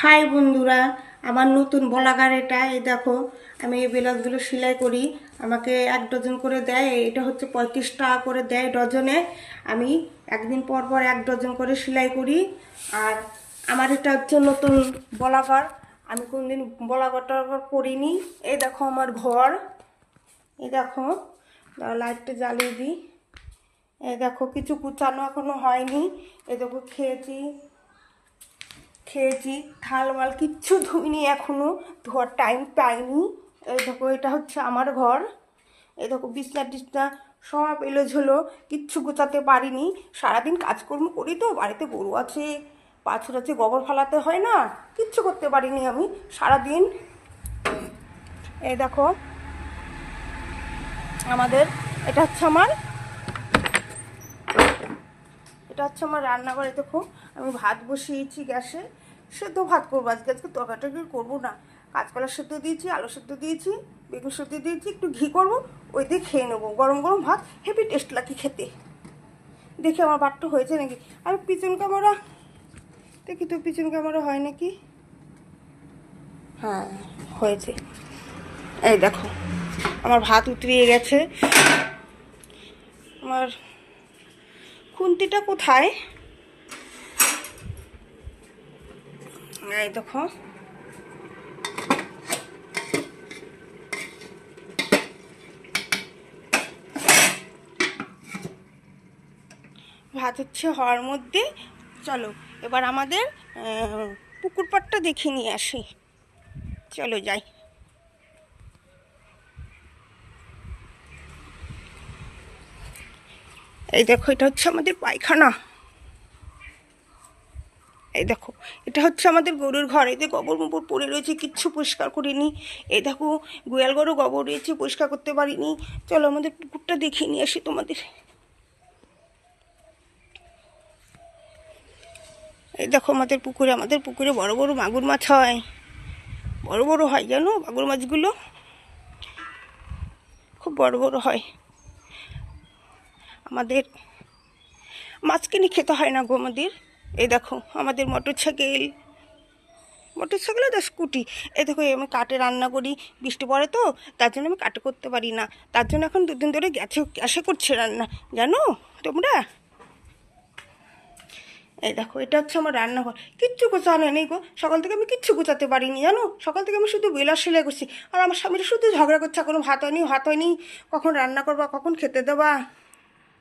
High বন্ধুরা, আমার নতুন ব্লগার এটা। এই দেখো, আমি এই ব্লাউজগুলো সেলাই করি। আমাকে 1 ডজন করে দেয়। এটা হচ্ছে 35 টাকা করে দেয় ডজনে। আমি একদিন পর পর 1 ডজন করে সেলাই করি। আর আমার এটা হচ্ছে নতুন ব্লগার। আমি কোনদিন ব্লগার টলাগার করিনি। এই দেখো আমার ঘর। এই দেখো, লাইটটা জ্বালিয়ে দিই। এই দেখো, কিছু গুছানো এখনো হয়নি। এই দেখো, খেয়েছি থাল মাল কিচ্ছু ধুইনি, এখনো ধোয়ার টাইম পাইনি। এই দেখো, এটা হচ্ছে আমার ঘর। এই দেখো, বিছনা টিছনা সব এলোঝোলো, কিচ্ছু গোছাতে পারিনি। সারাদিন কাজকর্ম করি তো, বাড়িতে গরু আছে, বাছুর আছে, গোবর ফেলাতে হয় না, কিচ্ছু করতে পারিনি আমি সারাদিন। এই দেখো আমাদের, এটা হচ্ছে আমার এটা হচ্ছে আমার রান্নাঘর। দেখো, আমি ভাত বসিয়েছি গ্যাসে। সেদ্ধ ভাত করবো আজকে। তরকারি করবো না। কাঁচকলা সেদ্ধ দিয়েছি, আলু সেদ্ধ দিয়েছি, বেগুন সেদ্ধ দিয়েছি, একটু ঘি করবো, ওই দিয়ে খেয়ে নেবো। গরম গরম ভাত হেভি টেস্ট লাগে খেতে। দেখি আমার ভাতটা হয়েছে নাকি। আমি পিছন ক্যামেরা দেখি তো, পিছন ক্যামেরা হয় নাকি। হ্যাঁ, হয়েছে। এই দেখো, আমার ভাত উতরিয়ে গেছে। আমার খুন্তিটা কোথায়? এই দেখো, ভাত হচ্ছে হওয়ার মধ্যে। চলো এবার আমাদের পুকুর পাড়টা দেখে নিয়ে আসি। চলো যাই। এই দেখো, এটা হচ্ছে আমাদের পায়খানা। এই দেখো, এটা হচ্ছে আমাদের গরুর ঘর। এতে গোবর মোবর পড়ে রয়েছে, কিচ্ছু পরিষ্কার করিনি। এই দেখো, গোয়াল গরু গোবর রয়েছে, পরিষ্কার করতে পারিনি। চলো আমাদের পুকুরটা দেখে নিয়ে আসি তোমাদের। এই দেখো, আমাদের পুকুরে বড় বড় মাগুর মাছ হয়। বড় বড় হয় জানো, মাগুর মাছগুলো খুব বড় বড় হয়। আমাদের মাছ কিনে খেতে হয় না গো আমাদের। এই দেখো, আমাদের মোটরসাইকেল তো স্কুটি। এই দেখো, আমি কাঠে রান্না করি। বৃষ্টি পড়ে তো, তার জন্য আমি কাঠে করতে পারি না। তার জন্য এখন 2 দিন ধরে গ্যাসে করছে রান্না, জানো তোমরা। এই দেখো, এটা হচ্ছে আমার রান্নাঘর। কিচ্ছু গোছানো নেই গো, সকাল থেকে আমি কিচ্ছু গোছাতে পারিনি জানো। সকাল থেকে আমি শুধু ব্লাউজ সেলাই করছি। আর আমার স্বামীরা শুধু ঝগড়া করছে, এখনো ভাত হয়নি, কখন রান্না করবা, কখন খেতে দেবা।